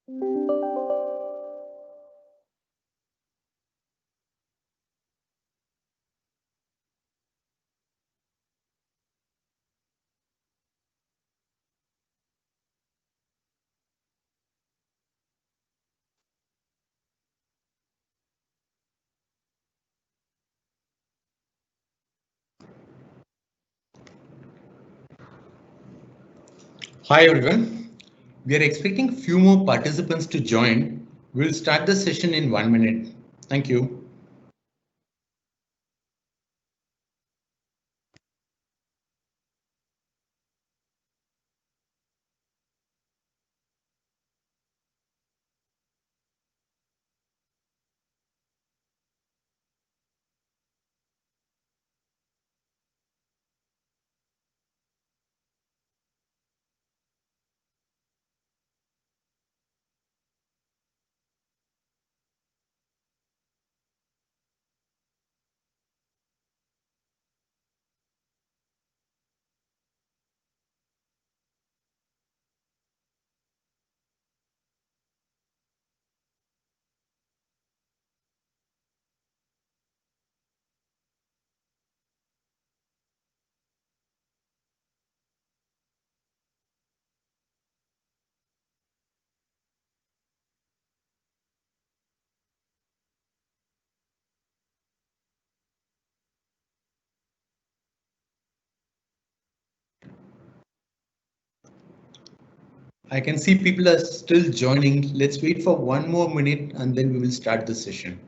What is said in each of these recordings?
Hi everyone. We are expecting few more participants to join. We'll start the session in 1 minute. Thank you. I can see people are still joining. Let's wait for 1 more minute and then we will start the session.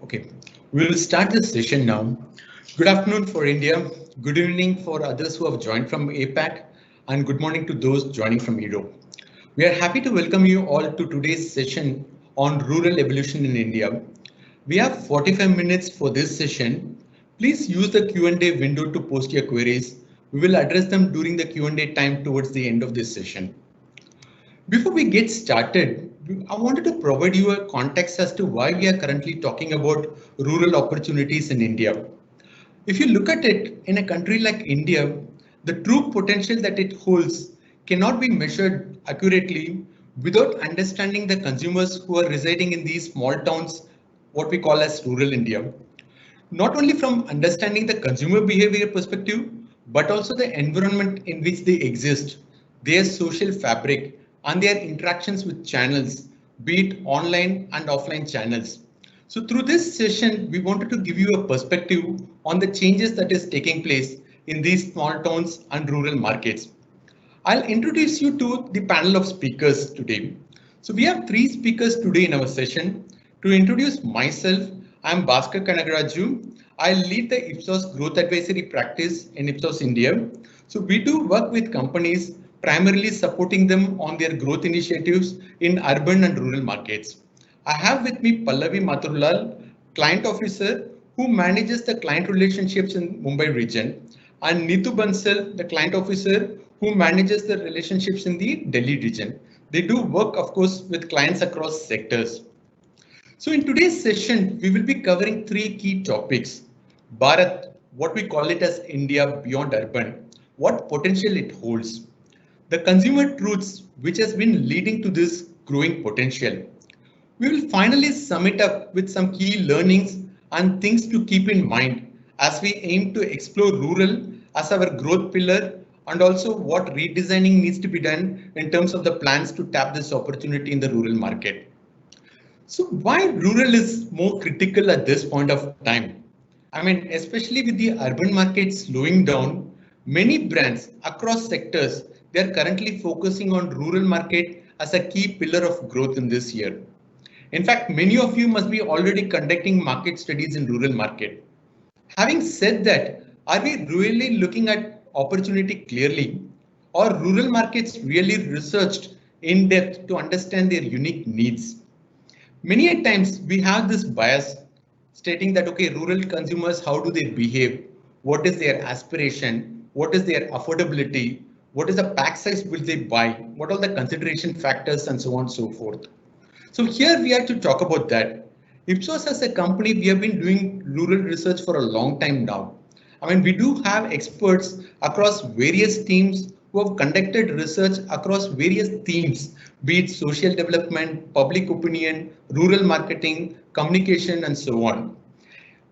Okay, we will start the session now. Good afternoon for India. Good evening for others who have joined from APAC and good morning to those joining from Europe. We are happy to welcome you all to today's session on rural evolution in India. We have 45 minutes for this session. Please use the Q&A window to post your queries. We will address them during the Q&A time towards the end of this session. Before we get started, I wanted to provide you a context as to why we are currently talking about rural opportunities in India. If you look at it, in a country like India, the true potential that it holds cannot be measured accurately without understanding the consumers who are residing in these small towns, what we call as rural India. Not only from understanding the consumer behavior perspective, but also the environment in which they exist, their social fabric, and their interactions with channels, be it online and offline channels. So through this session, we wanted to give you a perspective on the changes that is taking place in these small towns and rural markets. I'll introduce you to the panel of speakers today. So we have three speakers today in our session. To introduce myself, I'm Bhaskar Kanagaraju. I lead the Ipsos Growth Advisory Practice in Ipsos India. So we do work with companies, primarily supporting them on their growth initiatives in urban and rural markets. I have with me Pallavi Mathurlal, client officer who manages the client relationships in Mumbai region, and Neetu Bansal, the client officer who manages the relationships in the Delhi region. They do work, of course, with clients across sectors. So in today's session, we will be covering three key topics. Bharat, what we call it as India beyond urban, what potential it holds, the consumer truths which has been leading to this growing potential. We will finally sum it up with some key learnings and things to keep in mind as we aim to explore rural as our growth pillar and also what redesigning needs to be done in terms of the plans to tap this opportunity in the rural market. So why rural is more critical at this point of time? I mean, especially with the urban market slowing down, many brands across sectors, they are currently focusing on rural market as a key pillar of growth in this year. In fact, many of you must be already conducting market studies in rural market. Having said that, are we really looking at opportunity clearly or rural markets really researched in depth to understand their unique needs? Many a times we have this bias stating that, okay, rural consumers, how do they behave? What is their aspiration? What is their affordability? What is the pack size will they buy? What are the consideration factors and so on and so forth? So here we have to talk about that. Ipsos as a company, we have been doing rural research for a long time now. I mean, we do have experts across various teams who have conducted research across various themes, be it social development, public opinion, rural marketing, communication, and so on.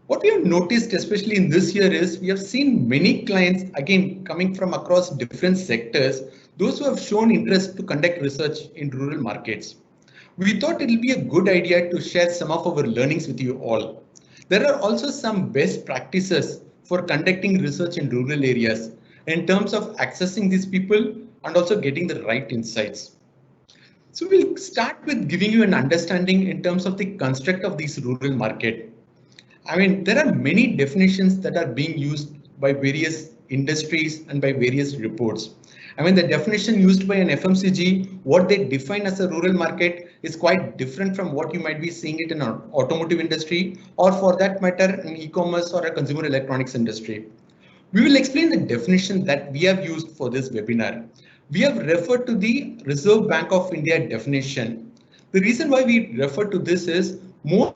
What we have noticed, especially in this year, is we have seen many clients, again, coming from across different sectors, those who have shown interest to conduct research in rural markets. We thought it will be a good idea to share some of our learnings with you all. There are also some best practices for conducting research in rural areas in terms of accessing these people and also getting the right insights. So we'll start with giving you an understanding in terms of the construct of this rural market. I mean, there are many definitions that are being used by various industries and by various reports. I mean, the definition used by an FMCG, what they define as a rural market is quite different from what you might be seeing it in an automotive industry, or for that matter, in e-commerce or a consumer electronics industry. We will explain the definition that we have used for this webinar. We have referred to the Reserve Bank of India definition. The reason why we refer to this is more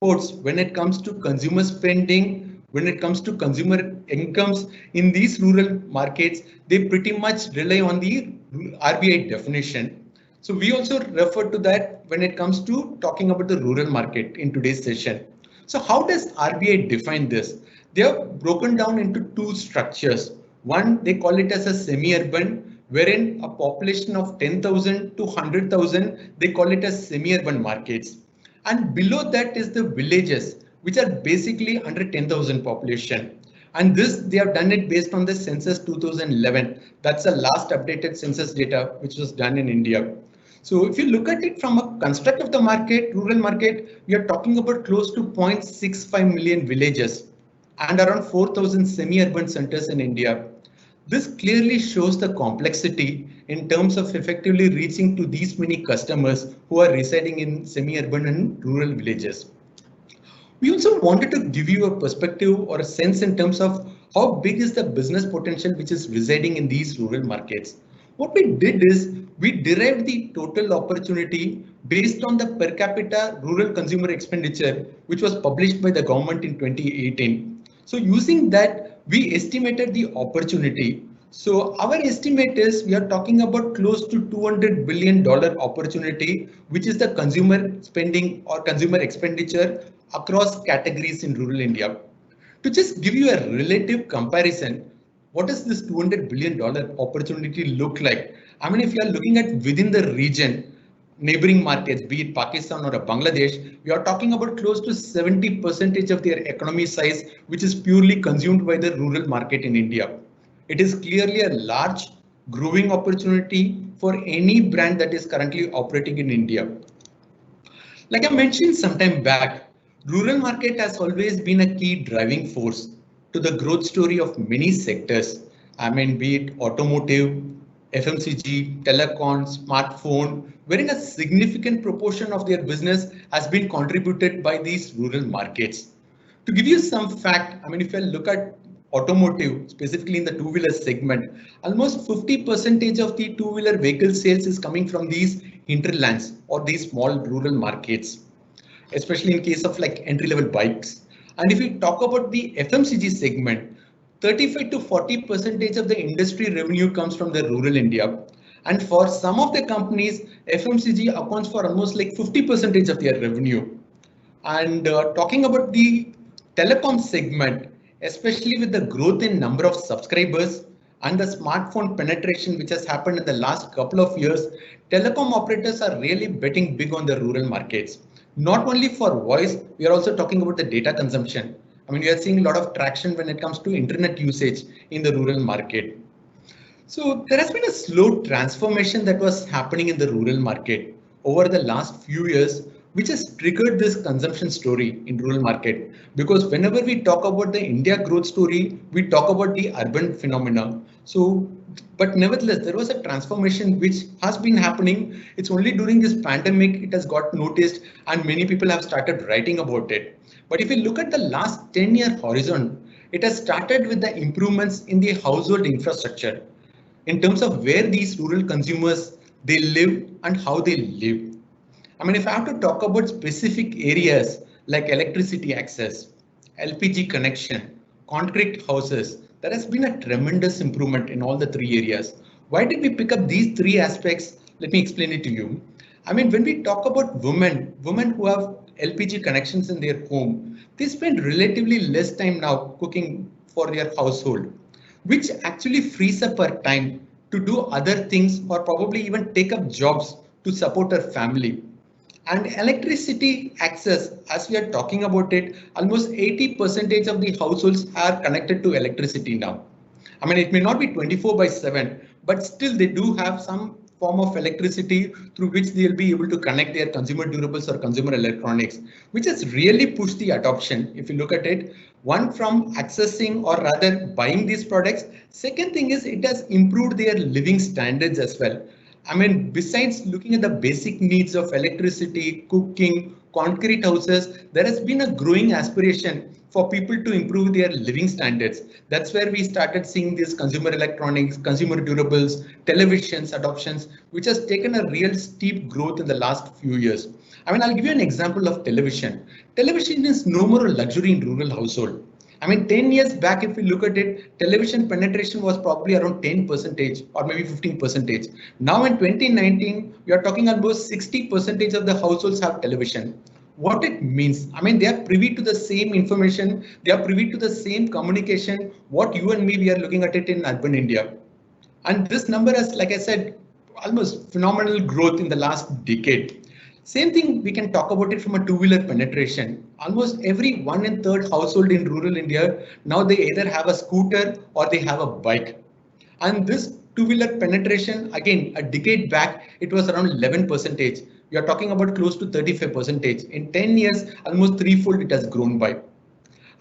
reports when it comes to consumer spending, when it comes to consumer incomes in these rural markets, they pretty much rely on the RBI definition. So we also refer to that when it comes to talking about the rural market in today's session. So how does RBI define this? They have broken down into two structures. One, they call it as a semi-urban, wherein a population of 10,000 to 100,000, they call it as semi-urban markets. And below that is the villages, which are basically under 10,000 population. And this, they have done it based on the census 2011. That's the last updated census data, which was done in India. So if you look at it from a construct of the market, rural market, we are talking about close to 0.65 million villages and around 4,000 semi-urban centers in India. This clearly shows the complexity in terms of effectively reaching to these many customers who are residing in semi-urban and rural villages. We also wanted to give you a perspective or a sense in terms of how big is the business potential which is residing in these rural markets. What we did is we derived the total opportunity based on the per capita rural consumer expenditure, which was published by the government in 2018. So using that, we estimated the opportunity. So our estimate is we are talking about close to $200 billion opportunity, which is the consumer spending or consumer expenditure across categories in rural India. To just give you a relative comparison, what does this $200 billion opportunity look like? I mean, if you are looking at within the region, neighboring markets, be it Pakistan or Bangladesh, we are talking about close to 70% of their economy size, which is purely consumed by the rural market in India. It is clearly a large growing opportunity for any brand that is currently operating in India. Like I mentioned some time back, rural market has always been a key driving force to the growth story of many sectors. I mean, be it automotive, FMCG, telecom, smartphone, wherein a significant proportion of their business has been contributed by these rural markets. To give you some fact, I mean, if you look at automotive, specifically in the two-wheeler segment, almost 50% of the two-wheeler vehicle sales is coming from these hinterlands or these small rural markets, especially in case of like entry-level bikes. And if we talk about the FMCG segment, 35 to 40% of the industry revenue comes from the rural India. And for some of the companies, FMCG accounts for almost like 50% of their revenue. And talking about the telecom segment, especially with the growth in number of subscribers and the smartphone penetration which has happened in the last couple of years, telecom operators are really betting big on the rural markets. Not only for voice, we are also talking about the data consumption. I mean, we are seeing a lot of traction when it comes to internet usage in the rural market. So there has been a slow transformation that was happening in the rural market over the last few years, which has triggered this consumption story in rural market. Because whenever we talk about the India growth story, we talk about the urban phenomena. So, but nevertheless, there was a transformation which has been happening. It's only during this pandemic it has got noticed and many people have started writing about it. But if you look at the last 10-year horizon, it has started with the improvements in the household infrastructure in terms of where these rural consumers they live and how they live. I mean, if I have to talk about specific areas like electricity access, LPG connection, concrete houses, there has been a tremendous improvement in all the three areas. Why did we pick up these three aspects? Let me explain it to you. I mean, when we talk about women who have LPG connections in their home, they spend relatively less time now cooking for their household, which actually frees up her time to do other things or probably even take up jobs to support her family. And electricity access, as we are talking about it, almost 80% of the households are connected to electricity now. I mean, it may not be 24/7, but still they do have some form of electricity through which they'll be able to connect their consumer durables or consumer electronics, which has really pushed the adoption. If you look at it, one from accessing or rather buying these products. Second thing is it has improved their living standards as well. I mean, besides looking at the basic needs of electricity, cooking, concrete houses, there has been a growing aspiration for people to improve their living standards. That's where we started seeing these consumer electronics, consumer durables, televisions adoptions, which has taken a real steep growth in the last few years. I mean, I'll give you an example of television. Television is no more a luxury in rural household. I mean, 10 years back, if we look at it, television penetration was probably around 10% or maybe 15%. Now in 2019, we are talking almost 60% of the households have television. What it means, I mean, they are privy to the same information, they are privy to the same communication, what you and me, we are looking at it in urban India. And this number has, like I said, almost phenomenal growth in the last decade. Same thing, we can talk about it from a two-wheeler penetration. Almost every 1 in 3 household in rural India, now they either have a scooter or they have a bike. And this two-wheeler penetration, again, a decade back, it was around 11%. We are talking about close to 35%. In 10 years, almost threefold it has grown by.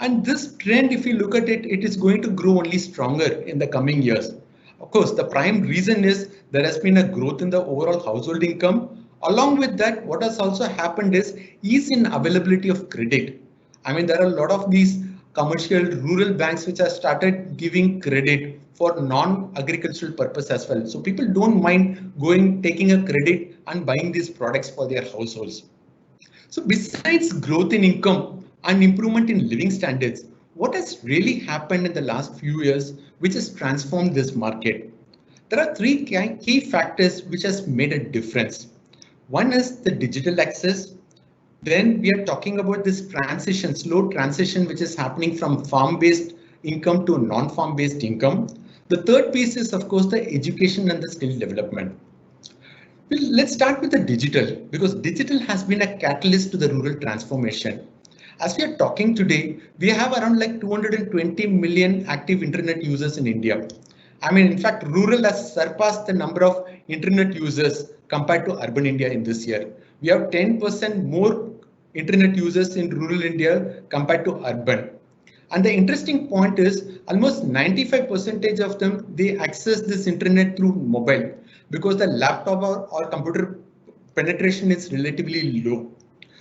And this trend, if you look at it, it is going to grow only stronger in the coming years. Of course, the prime reason is there has been a growth in the overall household income. Along with that, what has also happened is ease in availability of credit. I mean, there are a lot of these commercial rural banks which have started giving credit for non-agricultural purpose as well. So people don't mind taking a credit and buying these products for their households. So besides growth in income and improvement in living standards, what has really happened in the last few years which has transformed this market? There are three key factors which has made a difference. One is the digital access. Then we are talking about this transition, slow transition, which is happening from farm-based income to non-farm-based income. The third piece is, of course, the education and the skill development. Well, let's start with the digital, because digital has been a catalyst to the rural transformation. As we are talking today, we have around like 220 million active internet users in India. I mean, in fact, rural has surpassed the number of internet users compared to urban India in this year. We have 10% more internet users in rural India compared to urban. And the interesting point is almost 95% of them, they access this internet through mobile because the laptop or computer penetration is relatively low.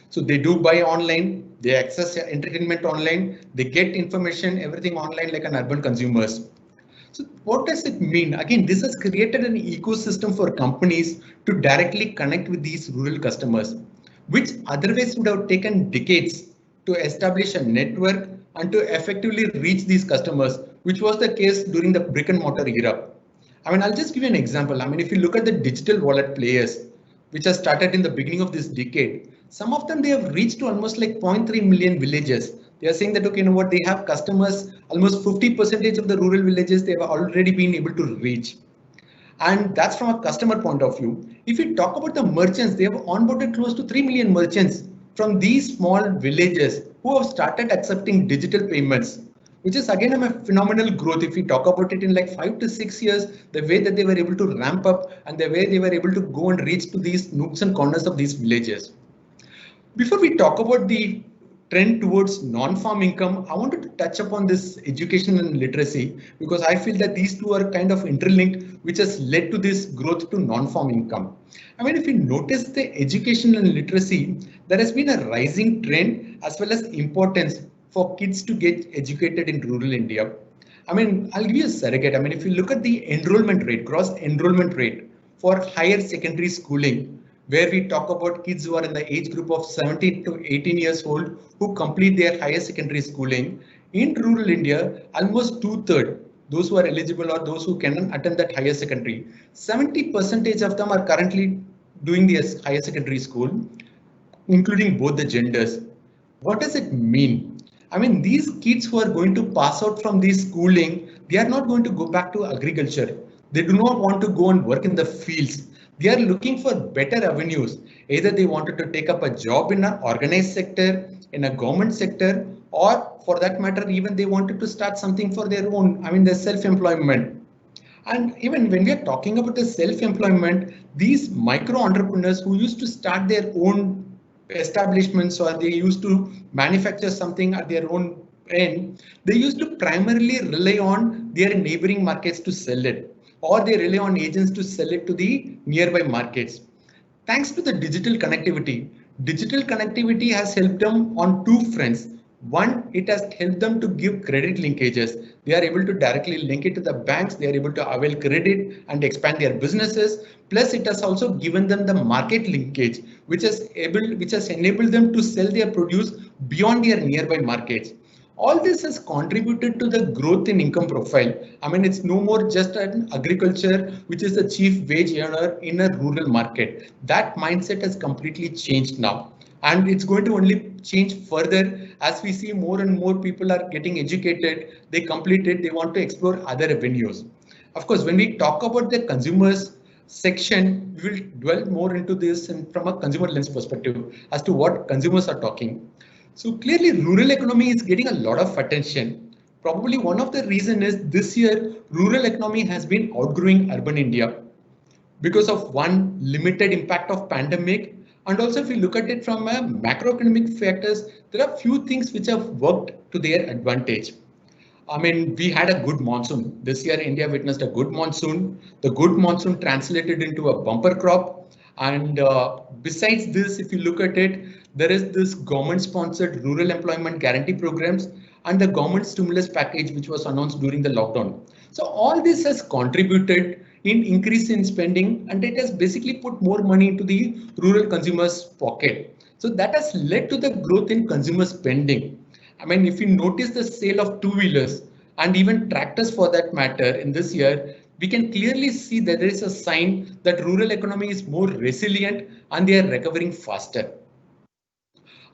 So they do buy online, they access entertainment online, they get information, everything online like an urban consumers. So what does it mean? Again, this has created an ecosystem for companies to directly connect with these rural customers, which otherwise would have taken decades to establish a network and to effectively reach these customers, which was the case during the brick and mortar era. I mean, I'll just give you an example. I mean, if you look at the digital wallet players, which has started in the beginning of this decade, some of them they have reached to almost like 0.3 million villages. They are saying that, okay, you know what, they have customers, almost 50% of the rural villages they have already been able to reach. And that's from a customer point of view. If you talk about the merchants, they have onboarded close to 3 million merchants from these small villages who have started accepting digital payments, which is again a phenomenal growth. If we talk about it in like 5 to 6 years, the way that they were able to ramp up and the way they were able to go and reach to these nooks and corners of these villages. Before we talk about the trend towards non-farm income, I wanted to touch upon this education and literacy because I feel that these two are kind of interlinked, which has led to this growth to non-farm income. I mean, if you notice the education and literacy, there has been a rising trend as well as importance for kids to get educated in rural India. I mean, I'll give you a surrogate. I mean, if you look at the enrollment rate, gross enrollment rate for higher secondary schooling, where we talk about kids who are in the age group of 17 to 18 years old who complete their higher secondary schooling in rural India, almost two-thirds, those who are eligible or those who can attend that higher secondary, 70% of them are currently doing the higher secondary school, including both the genders. What does it mean? I mean, these kids who are going to pass out from this schooling, they are not going to go back to agriculture. They do not want to go and work in the fields. They are looking for better avenues. Either they wanted to take up a job in an organized sector, in a government sector, or for that matter, even they wanted to start something for their own, I mean, their self-employment. And even when we are talking about the self-employment, these micro entrepreneurs who used to start their own establishments or they used to manufacture something at their own end, they used to primarily rely on their neighboring markets to sell it, or they rely on agents to sell it to the nearby markets. Thanks to the digital connectivity has helped them on two fronts. One, it has helped them to give credit linkages. They are able to directly link it to the banks. They are able to avail credit and expand their businesses. Plus, it has also given them the market linkage, which has enabled them to sell their produce beyond their nearby markets. All this has contributed to the growth in income profile. I mean, it's no more just an agriculture, which is the chief wage earner in a rural market. That mindset has completely changed now. And it's going to only change further as we see more and more people are getting educated, they complete it, they want to explore other avenues. Of course, when we talk about the consumers section, we will dwell more into this and from a consumer lens perspective as to what consumers are talking. So clearly rural economy is getting a lot of attention. Probably one of the reasons is this year rural economy has been outgrowing urban India because of one limited impact of pandemic. And also if you look at it from a macroeconomic factors, there are few things which have worked to their advantage. I mean, we had a good monsoon. This year, India witnessed a good monsoon. The good monsoon translated into a bumper crop. And besides this, if you look at it, there is this government-sponsored rural employment guarantee programs and the government stimulus package, which was announced during the lockdown. So all this has contributed in increase in spending, and it has basically put more money into the rural consumers' pocket. So that has led to the growth in consumer spending. I mean, if you notice the sale of two-wheelers and even tractors for that matter in this year, we can clearly see that there is a sign that rural economy is more resilient and they are recovering faster.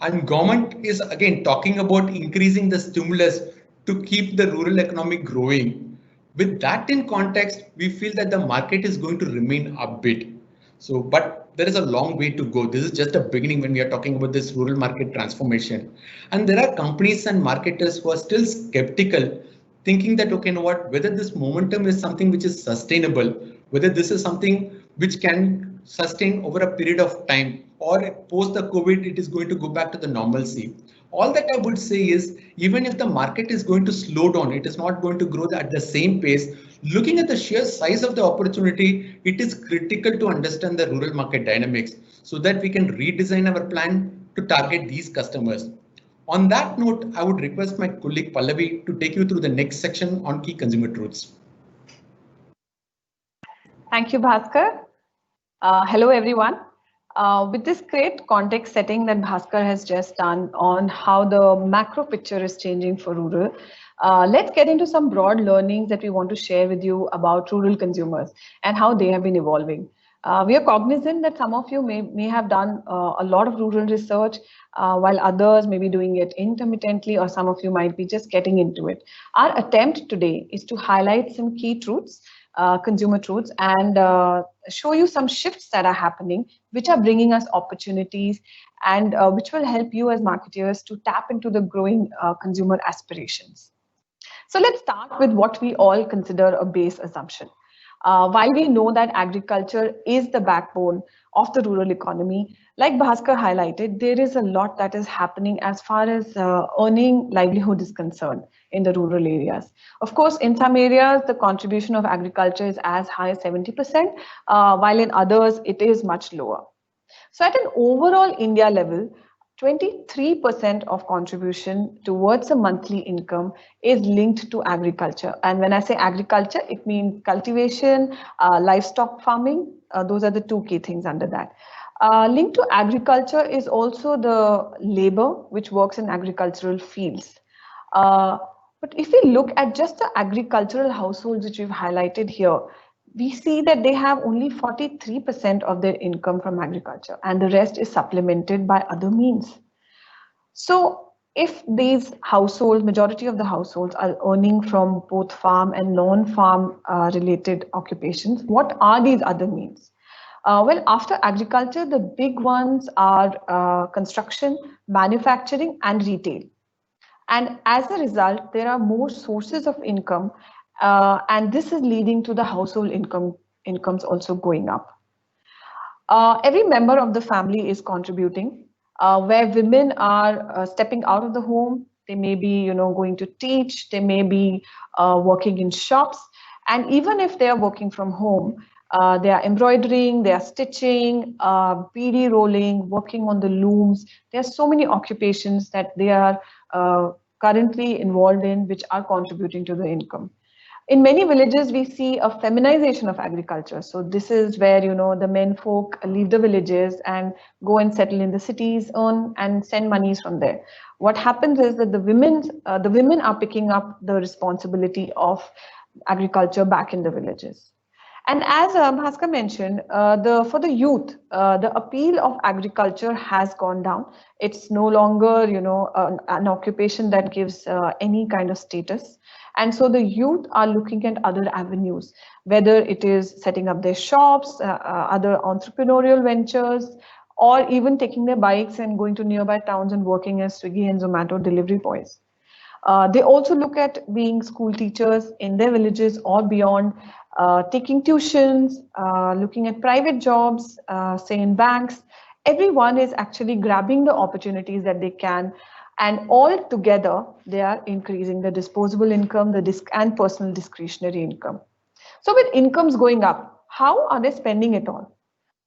And government is again talking about increasing the stimulus to keep the rural economy growing. With that in context, we feel that the market is going to remain upbeat. So, but there is a long way to go. This is just a beginning when we are talking about this rural market transformation. And there are companies and marketers who are still skeptical, thinking that, okay, you know what, whether this momentum is something which is sustainable, whether this is something which can sustain over a period of time, or post the COVID, it is going to go back to the normalcy. All that I would say is, even if the market is going to slow down, it is not going to grow at the same pace. Looking at the sheer size of the opportunity, it is critical to understand the rural market dynamics so that we can redesign our plan to target these customers. On that note, I would request my colleague Pallavi to take you through the next section on key consumer truths. Thank you, Bhaskar. Hello, everyone. With this great context setting that Bhaskar has just done on how the macro picture is changing for rural, let's get into some broad learnings that we want to share with you about rural consumers and how they have been evolving. We are cognizant that some of you may have done a lot of rural research, while others may be doing it intermittently, or some of you might be just getting into it. Our attempt today is to highlight some key truths, consumer truths, and show you some shifts that are happening, which are bringing us opportunities, and which will help you as marketers to tap into the growing consumer aspirations. So let's start with what we all consider a base assumption. While we know that agriculture is the backbone of the rural economy, like Bhaskar highlighted, there is a lot that is happening as far as earning livelihood is concerned in the rural areas. Of course, in some areas, the contribution of agriculture is as high as 70%, while in others, it is much lower. So at an overall India level, 23% of contribution towards a monthly income is linked to agriculture. And when I say agriculture, it means cultivation, livestock farming. Those are the two key things under that. Linked to agriculture is also the labor which works in agricultural fields. Uh, but if we look at just the agricultural households which we've highlighted here, we see that they have only 43% of their income from agriculture, and the rest is supplemented by other means. So if these households, majority of the households are earning from both farm and non-farm related occupations, what are these other means? Well, after agriculture, the big ones are construction, manufacturing, and retail. And as a result, there are more sources of income, and this is leading to the household incomes also going up. Every member of the family is contributing, where women are stepping out of the home. They may be, going to teach. They may be working in shops, and even if they are working from home, they are embroidering, they are stitching, beady rolling, working on the looms. There are so many occupations that they are currently involved in, which are contributing to the income. In many villages, we see a feminization of agriculture. So this is where, the men folk leave the villages and go and settle in the cities, earn and send monies from there. What happens is that the women are picking up the responsibility of agriculture back in the villages. And as Bhaskar mentioned, for the youth, the appeal of agriculture has gone down. It's no longer, an occupation that gives any kind of status. And so the youth are looking at other avenues, whether it is setting up their shops, other entrepreneurial ventures, or even taking their bikes and going to nearby towns and working as Swiggy and Zomato delivery boys. They also look at being school teachers in their villages or beyond, taking tuitions, looking at private jobs, say in banks. Everyone is actually grabbing the opportunities that they can, and all together they are increasing the disposable income, and personal discretionary income. So with incomes going up, how are they spending it all?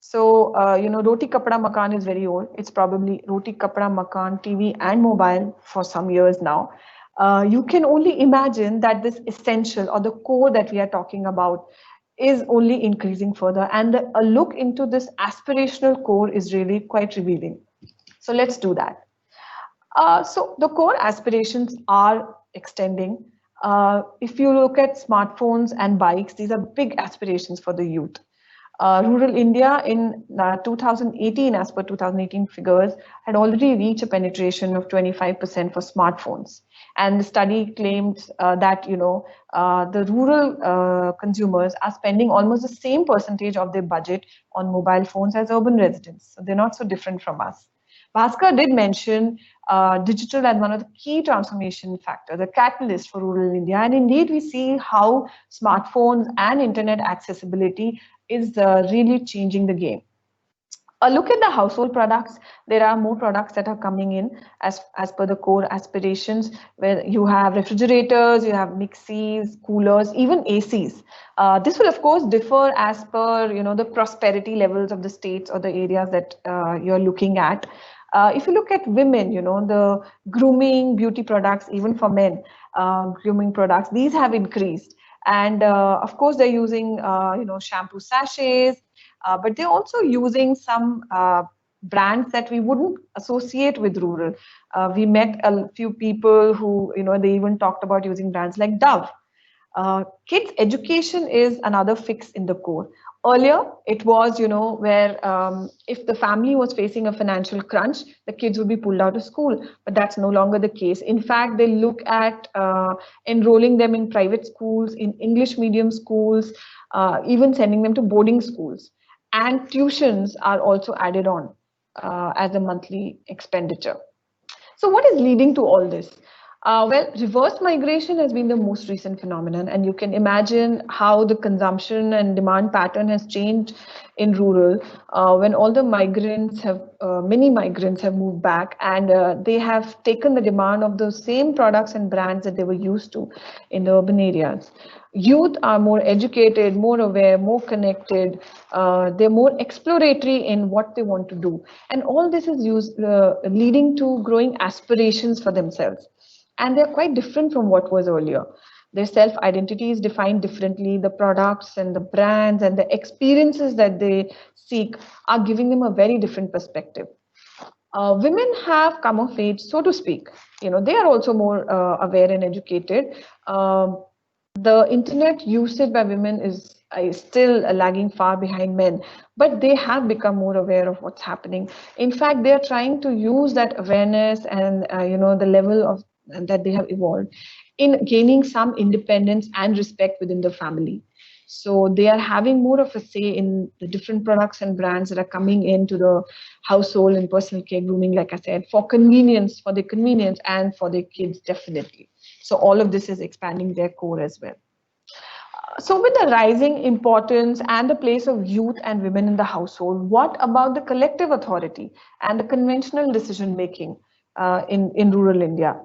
So, Roti Kapda Makan is very old. It's probably Roti Kapda Makan, TV and mobile for some years now. You can only imagine that this essential or the core that we are talking about is only increasing further. And a look into this aspirational core is really quite revealing. So let's do that. So the core aspirations are extending. If you look at smartphones and bikes, these are big aspirations for the youth. Rural India in 2018, as per 2018 figures, had already reached a penetration of 25% for smartphones. And the study claims that the rural consumers are spending almost the same percentage of their budget on mobile phones as urban residents. So they're not so different from us. Bhaskar did mention digital as one of the key transformation factors, the catalyst for rural India. And indeed, we see how smartphones and internet accessibility is really changing the game. A look at the household products. There are more products that are coming in as per the core aspirations, where you have refrigerators, you have mixies, coolers, even ACs. This will of course differ as per the prosperity levels of the states or the areas that you're looking at. If you look at women, the grooming, beauty products, even for men, grooming products, these have increased. And of course, they're using, shampoo sachets, but they're also using some brands that we wouldn't associate with rural. We met a few people who, they even talked about using brands like Dove. Kids' education is another fix in the core. Earlier, it was, where if the family was facing a financial crunch, the kids would be pulled out of school. But that's no longer the case. In fact, they look at enrolling them in private schools, in English medium schools, even sending them to boarding schools. And tuitions are also added on as a monthly expenditure. So what is leading to all this? Well, reverse migration has been the most recent phenomenon, and you can imagine how the consumption and demand pattern has changed in rural when all the many migrants have moved back, and they have taken the demand of those same products and brands that they were used to in the urban areas. Youth are more educated, more aware, more connected. They're more exploratory in what they want to do. And all this is leading to growing aspirations for themselves. And they're quite different from what was earlier. Their self-identity is defined differently. The products and the brands and the experiences that they seek are giving them a very different perspective. Women have come of age, so to speak. They are also more aware and educated. The internet usage by women is still lagging far behind men, but they have become more aware of what's happening. In fact, they are trying to use that awareness and the level of that they have evolved in gaining some independence and respect within the family. So they are having more of a say in the different products and brands that are coming into the household and personal care grooming, like I said, for their convenience and for their kids, definitely. So all of this is expanding their core as well. So with the rising importance and the place of youth and women in the household, what about the collective authority and the conventional decision making in rural India?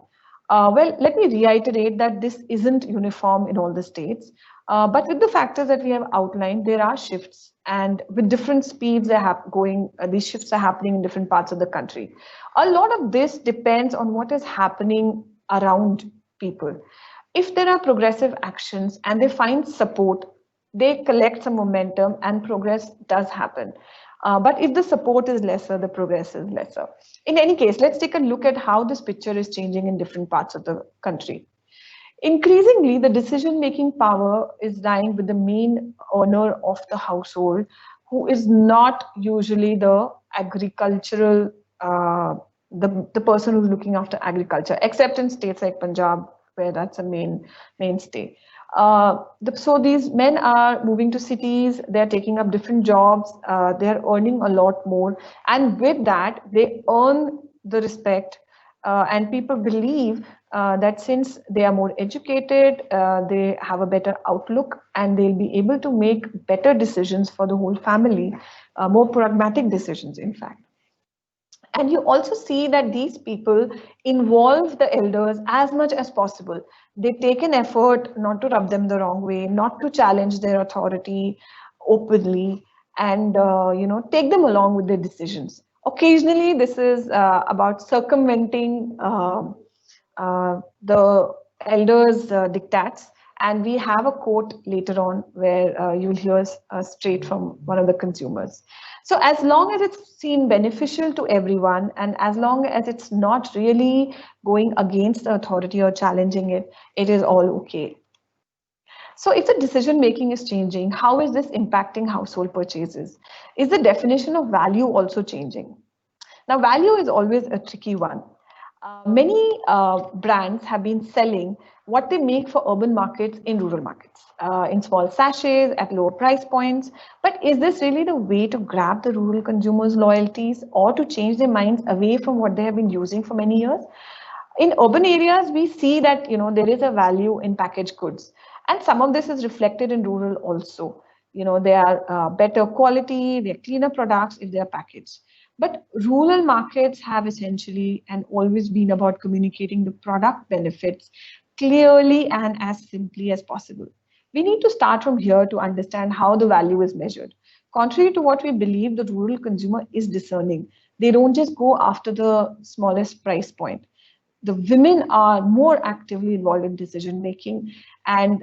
Well, let me reiterate that this isn't uniform in all the states, but with the factors that we have outlined, there are shifts, and with different speeds these shifts are happening in different parts of the country. A lot of this depends on what is happening around people. If there are progressive actions and they find support, they collect some momentum and progress does happen. But if the support is lesser, the progress is lesser. In any case, let's take a look at how this picture is changing in different parts of the country. Increasingly, the decision-making power is lying with the main owner of the household, who is not usually the agricultural, the person who's looking after agriculture, except in states like Punjab, where that's a mainstay. So these men are moving to cities, they're taking up different jobs, they're earning a lot more. And with that, they earn the respect and people believe that since they are more educated, they have a better outlook and they'll be able to make better decisions for the whole family, more pragmatic decisions, in fact. And you also see that these people involve the elders as much as possible. They take an effort not to rub them the wrong way, not to challenge their authority openly, and take them along with their decisions. Occasionally, this is about circumventing the elders' diktats. And we have a quote later on where you'll hear straight from one of the consumers. So as long as it's seen beneficial to everyone, and as long as it's not really going against the authority or challenging it, it is all okay. So if the decision making is changing, how is this impacting household purchases? Is the definition of value also changing? Now, value is always a tricky one. Many brands have been selling what they make for urban markets in rural markets, in small sachets at lower price points. But is this really the way to grab the rural consumers' loyalties or to change their minds away from what they have been using for many years? In urban areas, we see that there is a value in packaged goods, and some of this is reflected in rural also. They are better quality, they are cleaner products if they are packaged. But rural markets have essentially and always been about communicating the product benefits clearly and as simply as possible. We need to start from here to understand how the value is measured. Contrary to what we believe, the rural consumer is discerning. They don't just go after the smallest price point. The women are more actively involved in decision making, and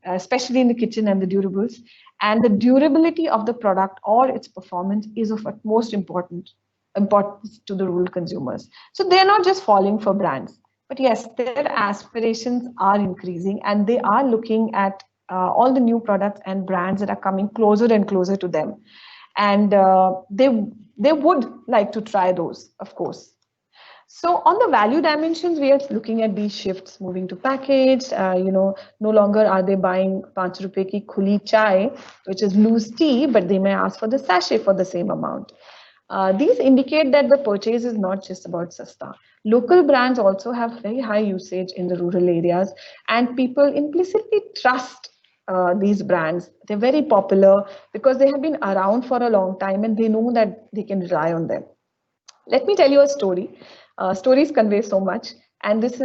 especially in the kitchen and the durables. and the durability of the product or its performance is of utmost importance to the rural consumers. So they're not just falling for brands, but yes, their aspirations are increasing and they are looking at all the new products and brands that are coming closer and closer to them, and they would like to try those, of course. So on the value dimensions, we are looking at these shifts moving to packaged. No longer are they buying 5 rupees ki khuli chai, which is loose tea, but they may ask for the sachet for the same amount. These indicate that the purchase is not just about sasta. Local brands also have very high usage in the rural areas, and people implicitly trust these brands. They're very popular because they have been around for a long time and they know that they can rely on them. Let me tell you a story. Stories convey so much, and this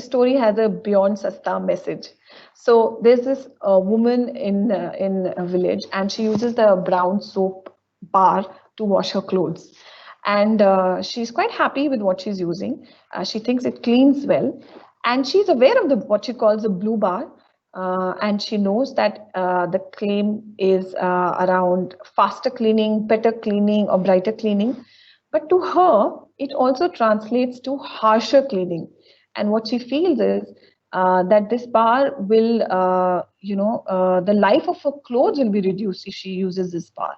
story has a beyond sasta message. So there's this woman in a village, and she uses the brown soap bar to wash her clothes, and she's quite happy with what she's using. She thinks it cleans well, and she's aware of the what she calls the blue bar. And she knows that the claim is around faster cleaning, better cleaning, or brighter cleaning. But to her, it also translates to harsher cleaning. And what she feels is that this bar will, the life of her clothes will be reduced if she uses this bar.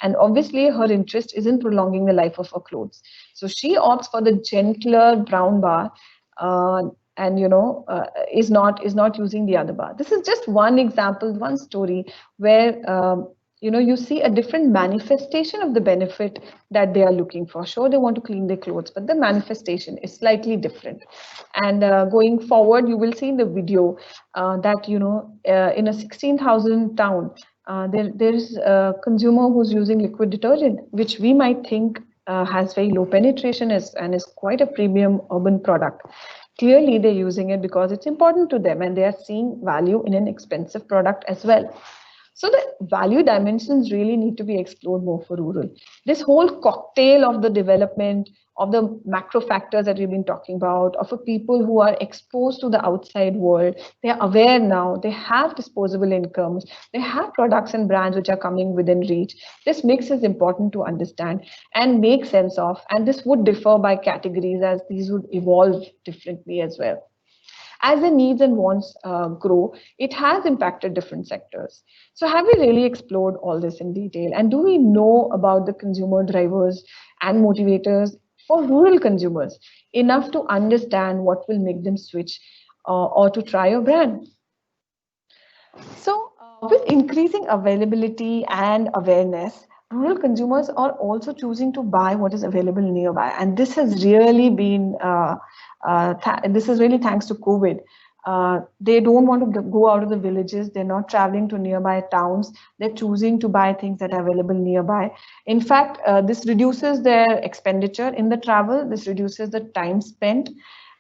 And obviously, her interest is in prolonging the life of her clothes. So she opts for the gentler brown bar. And is not using the other bar. This is just one example, one story where you see a different manifestation of the benefit that they are looking for. Sure, they want to clean their clothes, but the manifestation is slightly different. And going forward, you will see in the video that in a 16,000 town, there's a consumer who's using liquid detergent, which we might think has very low penetration and is quite a premium urban product. Clearly, they're using it because it's important to them and they are seeing value in an expensive product as well. So the value dimensions really need to be explored more for rural. This whole cocktail of the development of the macro factors that we've been talking about, of a people who are exposed to the outside world, they are aware now, they have disposable incomes, they have products and brands which are coming within reach. This mix is important to understand and make sense of, and this would differ by categories as these would evolve differently as well. As the needs and wants grow, it has impacted different sectors. So have we really explored all this in detail? And do we know about the consumer drivers and motivators for rural consumers enough to understand what will make them switch or to try a brand? So with increasing availability and awareness, rural consumers are also choosing to buy what is available nearby. And this has really been this is really thanks to COVID. They don't want to go out of the villages. They're not traveling to nearby towns. They're choosing to buy things that are available nearby. In fact, this reduces their expenditure in the travel. This reduces the time spent.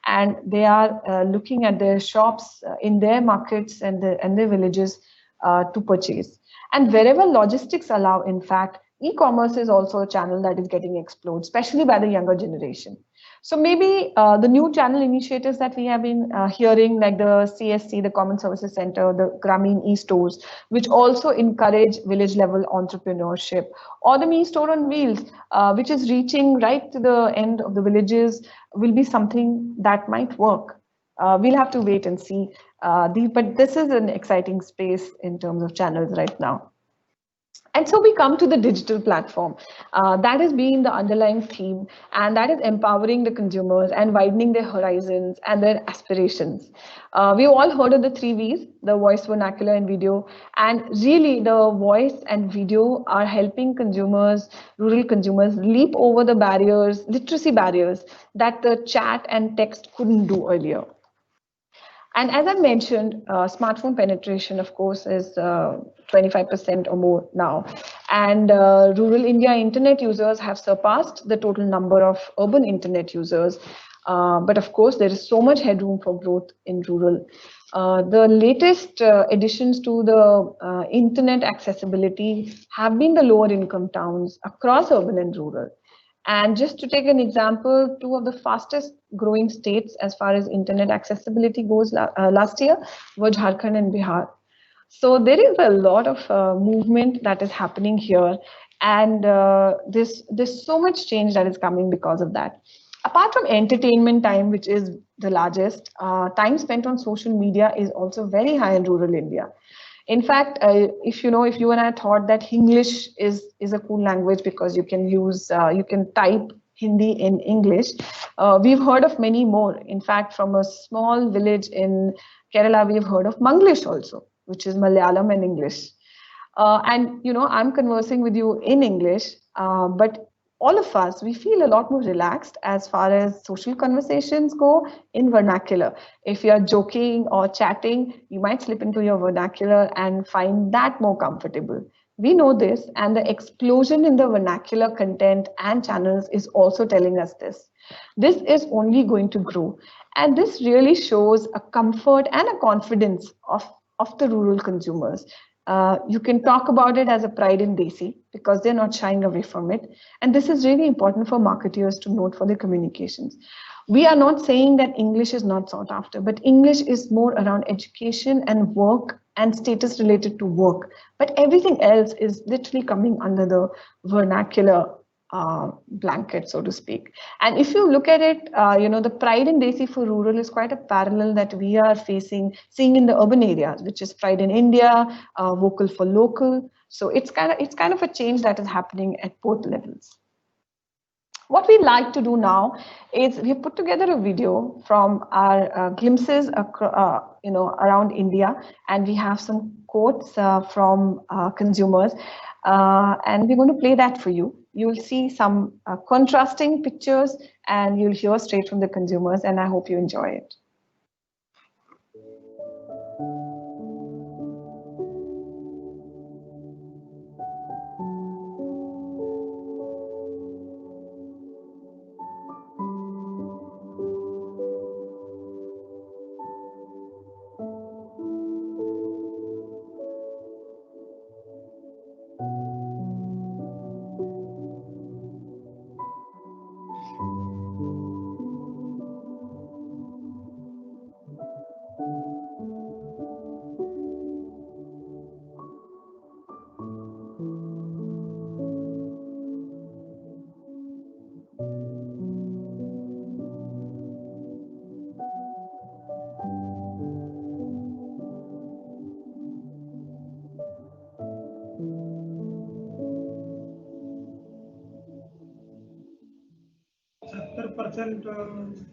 And they are looking at their shops in their markets and their villages to purchase. And wherever logistics allow, in fact, e-commerce is also a channel that is getting explored, especially by the younger generation. So maybe the new channel initiatives that we have been hearing, like the CSC, the Common Services Center, the Grameen e-stores, which also encourage village level entrepreneurship, or the Me Store on Wheels, which is reaching right to the end of the villages, will be something that might work. We'll have to wait and see. But this is an exciting space in terms of channels right now. And so we come to the digital platform. That has been the underlying theme, and that is empowering the consumers and widening their horizons and their aspirations. We've all heard of the 3 V's, the voice, vernacular, and video. And really, the voice and video are helping consumers, rural consumers, leap over the barriers, literacy barriers, that the chat and text couldn't do earlier. And as I mentioned, smartphone penetration, of course, is 25% or more now. And rural India internet users have surpassed the total number of urban internet users. But of course, there is so much headroom for growth in rural. The latest additions to the internet accessibility have been the lower income towns across urban and rural. And just to take an example, 2 of the fastest growing states as far as internet accessibility goes last year were Jharkhand and Bihar. So there is a lot of movement that is happening here, and there's so much change that is coming because of that. Apart from entertainment time, which is the largest, time spent on social media is also very high in rural India. In fact, if you and I thought that English is a cool language because you can type Hindi in English, we've heard of many more. In fact, from a small village in Kerala, we've heard of Manglish also, which is Malayalam and English. And I'm conversing with you in English, but all of us, we feel a lot more relaxed as far as social conversations go in vernacular. If you're joking or chatting, you might slip into your vernacular and find that more comfortable. We know this, and the explosion in the vernacular content and channels is also telling us this. This is only going to grow, and this really shows a comfort and a confidence of the rural consumers. You can talk about it as a pride in Desi because they're not shying away from it. And this is really important for marketers to note for their communications. We are not saying that English is not sought after, but English is more around education and work and status related to work. But everything else is literally coming under the vernacular blanket, so to speak. And if you look at it, the pride in Desi for rural is quite a parallel that we are seeing in the urban areas, which is pride in India, vocal for local. So it's kind of a change that is happening at both levels. What we like to do now is we have put together a video from our glimpses around India, and we have some quotes from consumers, and we're going to play that for you. You'll see some contrasting pictures, and you'll hear straight from the consumers, and I hope you enjoy it. %,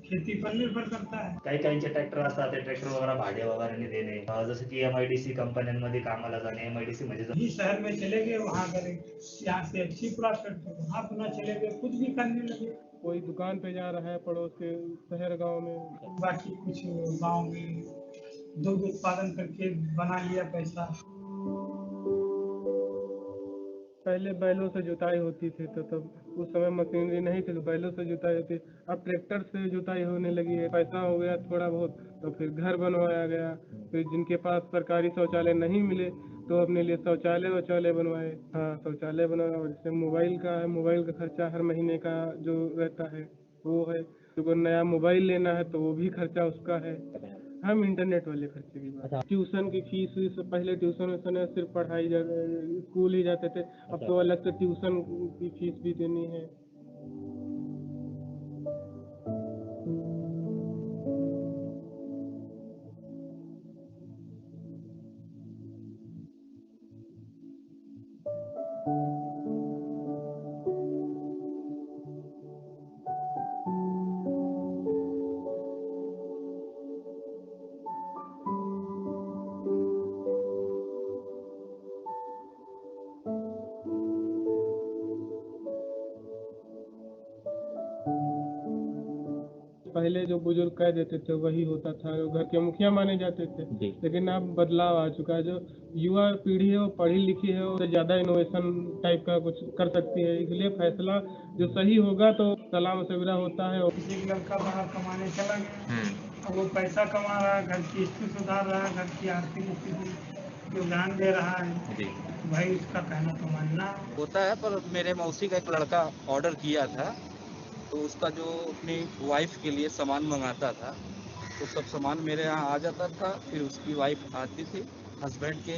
खेती पर निर्भर करता है. काही काहींचे tractor असतात, ते tractor वगैरे भाडे वगैरे देणे, जसं की MIDC कंपन्यांमध्ये कामाला जाणे. MIDC म्हणजे ही शहर में चले गए, वहाँ करें, यहाँ से अच्छी प्रॉफिट, वहाँ अपना चले गए, कुछ भी करने लगे. कोई दुकान पे जा रहा है पड़ोस के शहर गांव में, बाकी कुछ गांव में दूध उत्पादन करके बना लिया पैसा. पहले बैलों से जुताई होती थी, तो तब उस समय मशीनरी नहीं थी, तो बैलों से जुताई होती. अब ट्रैक्टर से जुताई होने लगी है. पैसा हो गया थोड़ा बहुत, तो फिर घर बनवाया गया. फिर जिनके पास सरकारी शौचालय नहीं मिले, तो अपने लिए शौचालय बनवाए. हाँ, शौचालय बनवाया. जैसे मोबाइल का है, मोबाइल का खर्चा हर महीने का जो रहता है वो है. तो नया मोबाइल लेना है तो वो भी खर्चा उसका है. हम इंटरनेट वाले खर्चे की बात. ट्यूशन की फीस पहले ट्यूशन सिर्फ पढ़ाई स्कूल ही जाते थे, अब तो अलग से ट्यूशन की फीस भी देनी है. पहले जो बुजुर्ग कह देते थे वही होता था, घर के मुखिया माने जाते थे. लेकिन अब बदलाव आ चुका है. जो युवा पीढ़ी है वो पढ़ी लिखी है, वो ज्यादा इनोवेशन टाइप का कुछ कर सकती है. इसलिए फैसला जो सही होगा तो सलाम सुविधा होता है. किसी लड़का बाहर कमाने चला गया, वो पैसा कमा रहा है, घर की स्थिति सुधार रहा है, घर की आर्थिक स्थिति योगदान दे रहा है, भाई उसका कहना तो मानना होता है. पर मेरे मौसी का एक लड़का ऑर्डर किया था, तो उसका जो अपनी वाइफ के लिए सामान मंगाता था, तो सब सामान मेरे यहाँ आ जाता था. फिर उसकी वाइफ आती थी, हस्बैंड के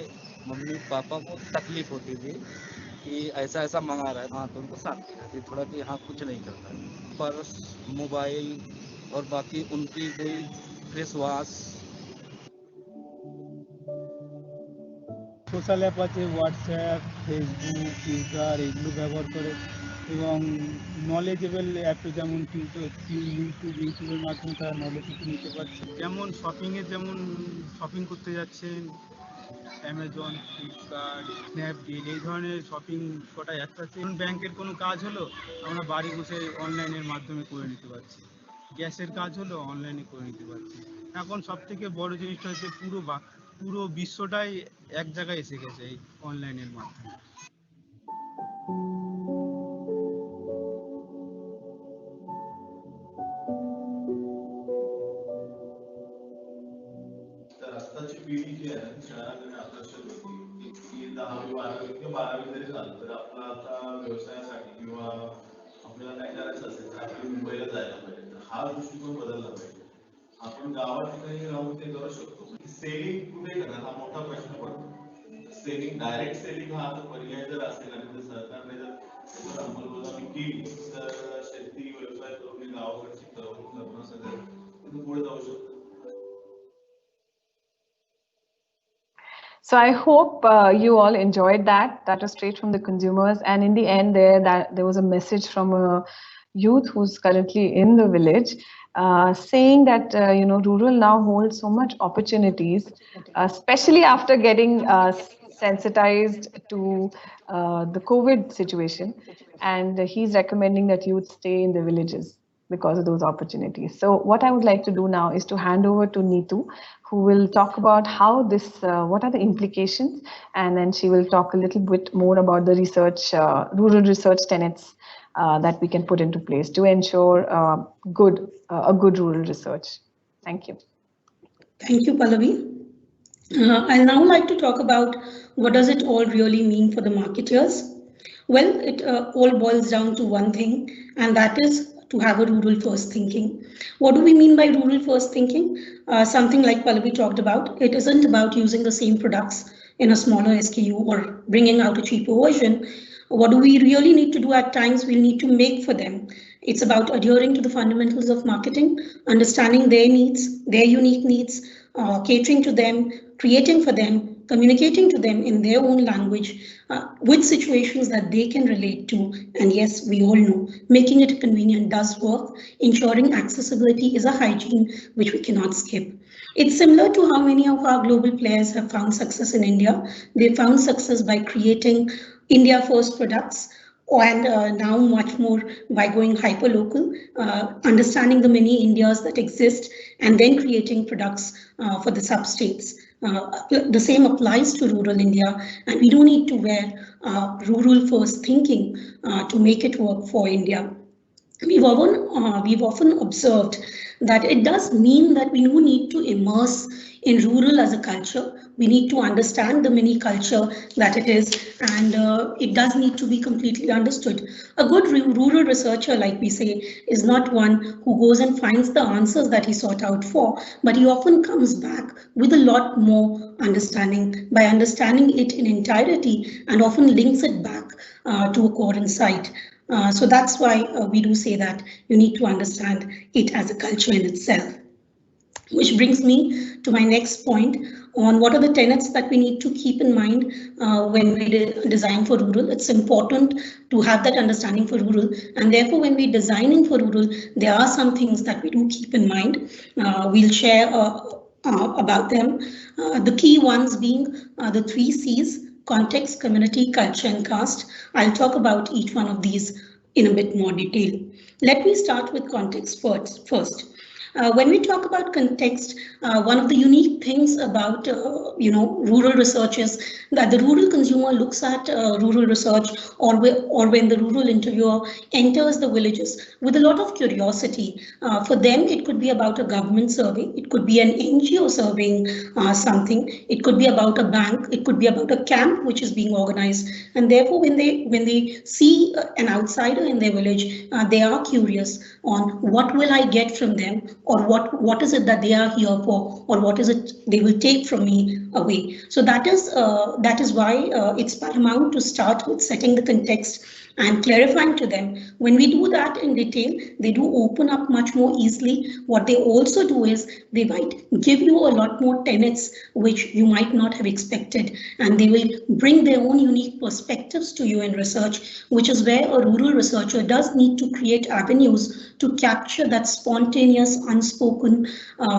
मम्मी पापा को तकलीफ होती थी कि ऐसा ऐसा मंगा रहा है, हाँ तो उनको शांति रहती थोड़ा कि हाँ कुछ नहीं करता है। पर्स, मोबाइल और बाकी उनकी कोई फेस वॉश। সোশ্যাল অ্যাপ আছে হোয়াটসঅ্যাপ, ফেসবুক, টুইটার এগুলো ব্যবহার করে এবং নলেজেবল অ্যাপ যেমন ইউটিউবের মাধ্যমে তারা নলেজ নিতে পারছে। যেমন শপিংয়ে যেমন শপিং করতে যাচ্ছেন অ্যামাজন, ফ্লিপকার্ট, স্ন্যাপডিল এই ধরনের শপিং কটা অ্যাপ আছে। ব্যাংকের কোনো কাজ হলো আমরা বাড়ি বসে অনলাইনের মাধ্যমে করে নিতে পারছি, গ্যাসের কাজ হলো অনলাইনে করে নিতে পারছি। এখন সব থেকে বড় জিনিসটা হচ্ছে পুরো বিশ্বটাই এক জায়গায় এসে গেছে এই অনলাইনের মাধ্যমে। आत्ताची पिढी जी आहे ती शहराकडे आकर्षक होती की 10वी 12वी किंवा 12वी जरी झालं तर आपला आता व्यवसायासाठी किंवा आपल्याला काय करायचं असेल तर आपल्याला मुंबईला जायला पाहिजे, तर हा दृष्टिकोन बदलला पाहिजे. आपण गावात ठिकाणी राहून ते करू शकतो. सेलिंग कुठे करणार हा मोठा प्रश्न पडतो. सेलिंग डायरेक्ट सेलिंग हा आता पर्याय जर असेल आणि जर सरकारने जर त्याच्यावर अंमलबजावणी केली तर शेती व्यवसाय करून गावाकडची तरुण करणं सगळं तिथून पुढे जाऊ शकतो. So I hope you all enjoyed that. That was straight from the consumers, and in the end, there was a message from a youth who's currently in the village, saying that rural now holds so much opportunities, especially after getting sensitized to the COVID situation, and he's recommending that youth stay in the villages because of those opportunities. So what I would like to do now is to hand over to Neetu, who will talk about how this, what are the implications, and then she will talk a little bit more about the research, rural research tenets that we can put into place to ensure a good rural research. Thank you. Thank you, Pallavi. I'll now like to talk about what does it all really mean for the marketers. Well, it all boils down to one thing, and that is to have a rural first thinking. What do we mean by rural first thinking? Something like Pallavi talked about. It isn't about using the same products in a smaller SKU or bringing out a cheaper version. What do we really need to do at times? We'll need to make for them. It's about adhering to the fundamentals of marketing, understanding their needs, their unique needs, catering to them, creating for them, communicating to them in their own language, with situations that they can relate to. And yes, we all know making it convenient does work. Ensuring accessibility is a hygiene which we cannot skip. It's similar to how many of our global players have found success in India. They found success by creating India first products, and now much more by going hyper local, understanding the many Indias that exist, and then creating products for the sub-states. The same applies to rural India, and we don't need to wear rural first thinking to make it work for India. We've often observed that it does mean that we do need to immerse in rural as a culture. We need to understand the mini culture that it is, and it does need to be completely understood. A good rural researcher, like we say, is not one who goes and finds the answers that he sought out for, but he often comes back with a lot more understanding by understanding it in entirety, and often links it back to a core insight. So that's why we do say that you need to understand it as a culture in itself. Which brings me to my next point on what are the tenets that we need to keep in mind when we design for rural. It's important to have that understanding for rural, and therefore when we're designing for rural, there are some things that we do keep in mind. We'll share about them. The key ones being the 3 C's: context, community, culture, and caste. I'll talk about each one of these in a bit more detail. Let me start with context first. When we talk about context, one of the unique things about rural research is that the rural consumer looks at rural research, or when the rural interviewer enters the villages with a lot of curiosity. For them, it could be about a government survey, it could be an NGO surveying something, it could be about a bank, it could be about a camp which is being organized, and therefore when they see an outsider in their village, they are curious on what will I get from them, or what is it that they are here for, or what is it they will take from me away. So that is why it's paramount to start with setting the context and clarifying to them. When we do that in detail, they do open up much more easily. What they also do is they might give you a lot more tenets which you might not have expected, and they will bring their own unique perspectives to you in research, which is where a rural researcher does need to create avenues to capture that spontaneous, unspoken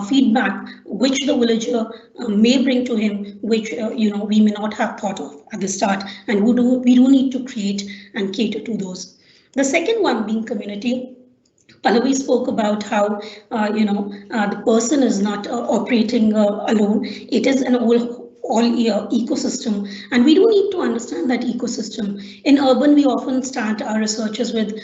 feedback which the villager may bring to him, which we may not have thought of at the start, and we do need to create and cater to those. The second one being community. Pallavi spoke about how the person is not operating alone. It is an all ecosystem, and we do need to understand that ecosystem. In urban, we often start our researches with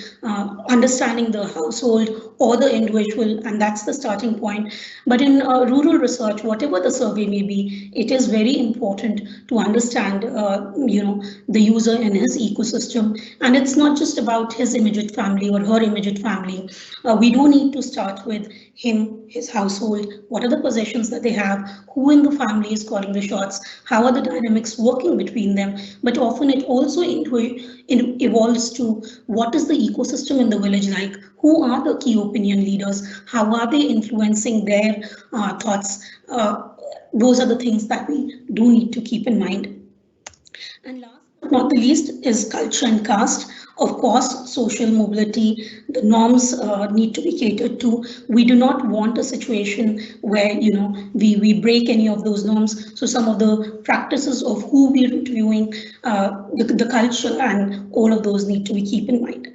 understanding the household or the individual, and that's the starting point. But in rural research, whatever the survey may be, it is very important to understand the user and his ecosystem, and it's not just about his immediate family or her immediate family. We do need to start with him, his household, what are the possessions that they have, who in the family is calling the shots, how are the dynamics working between them. But often it also evolves to what is the ecosystem in the village like, who are the key opinion leaders, how are they influencing their thoughts. Those are the things that we do need to keep in mind. And last but not the least is culture and caste. Of course, social mobility, the norms need to be catered to. We do not want a situation where we break any of those norms. So some of the practices of who we're interviewing, the culture, and all of those need to be keep in mind.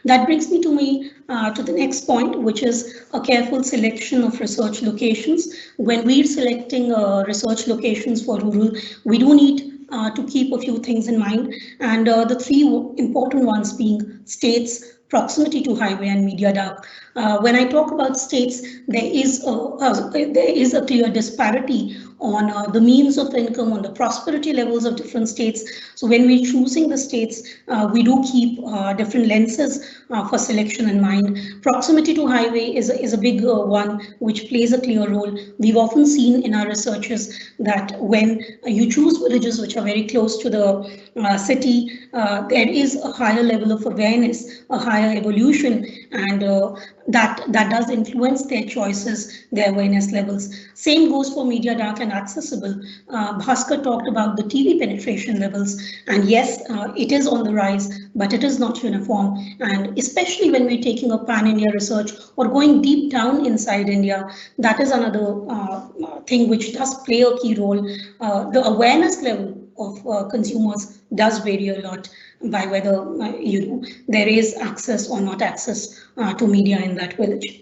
That brings me to the next point, which is a careful selection of research locations. When we're selecting research locations for rural, we do need to keep a few things in mind, and the three important ones being states, proximity to highway, and media dark. When I talk about states, there is a clear disparity on the means of income, on the prosperity levels of different states. So when we're choosing the states, we do keep different lenses for selection in mind. Proximity to highway is a big one, which plays a clear role. We've often seen in our researches that when you choose villages which are very close to the city, there is a higher level of awareness, a higher evolution, and that does influence their choices, their awareness levels. Same goes for media dark and accessible. Bhaskar talked about the TV penetration levels, and yes, it is on the rise, but it is not uniform. And especially when we're taking a pan-India research or going deep down inside India, that is another thing which does play a key role. The awareness level of consumers does vary a lot by whether there is access or not access to media in that village.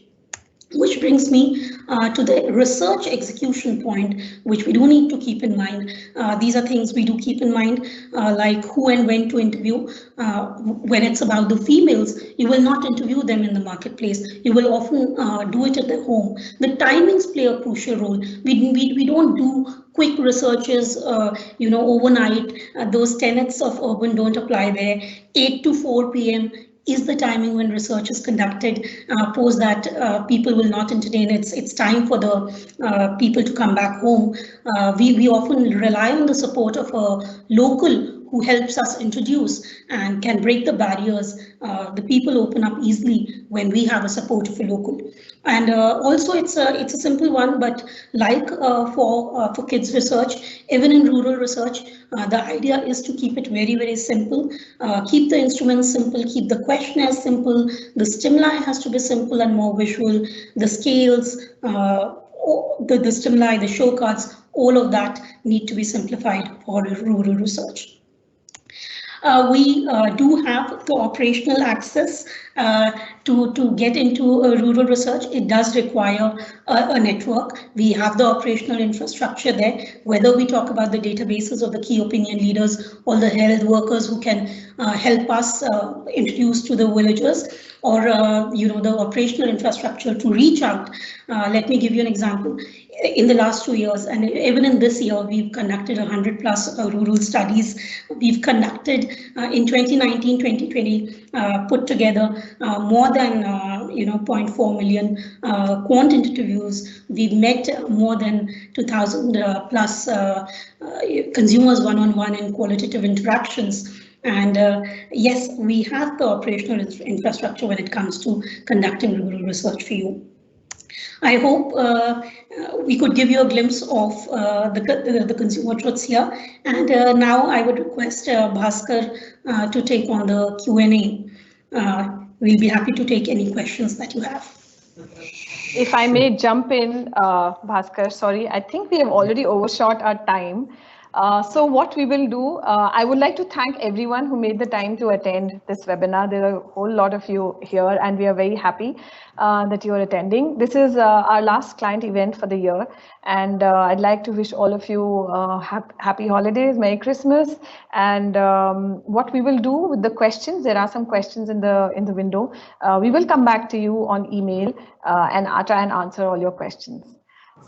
Which brings me to the research execution point, which we do need to keep in mind. These are things we do keep in mind, like who and when to interview. When it's about the females, you will not interview them in the marketplace. You will often do it at their home. The timings play a crucial role. We don't do quick researches, overnight. Those tenets of urban don't apply there. 8 to 4 p.m. is the timing when research is conducted. Post that, people will not entertain. It's time for the people to come back home. We often rely on the support of a local who helps us introduce and can break the barriers. The people open up easily when we have a support of a local. And also it's a simple one, but like for kids research, even in rural research, the idea is to keep it very, very simple. Keep the instruments simple, keep the questionnaires simple, the stimuli has to be simple and more visual, the scales, the stimuli, the show cards, all of that need to be simplified for rural research. We do have the operational access to get into rural research. It does require a network. We have the operational infrastructure there, whether we talk about the databases of the key opinion leaders or the health workers who can help us introduce to the villagers, or the operational infrastructure to reach out. Let me give you an example. In the last 2 years, and even in this year, we've conducted 100 plus rural studies. We've conducted in 2019-2020, put together more than 0.4 million quant interviews. We've met more than 2,000 plus consumers one-on-one in qualitative interactions. And yes, we have the operational infrastructure when it comes to conducting rural research for you. I hope we could give you a glimpse of the consumer truths here. And now I would request Bhaskar to take on the Q&A. We'll be happy to take any questions that you have. If I may jump in, Bhaskar, sorry, I think we have already overshot our time. So what we will do, I would like to thank everyone who made the time to attend this webinar. There are a whole lot of you here, and we are very happy that you are attending. This is our last client event for the year, and I'd like to wish all of you happy holidays, Merry Christmas. And what we will do with the questions, there are some questions in the window. We will come back to you on email and try and answer all your questions.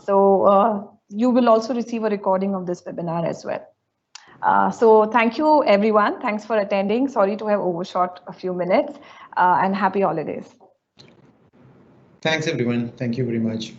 So you will also receive a recording of this webinar as well. So thank you, everyone. Thanks for attending. Sorry to have overshot a few minutes, and happy holidays. Thanks, everyone. Thank you very much.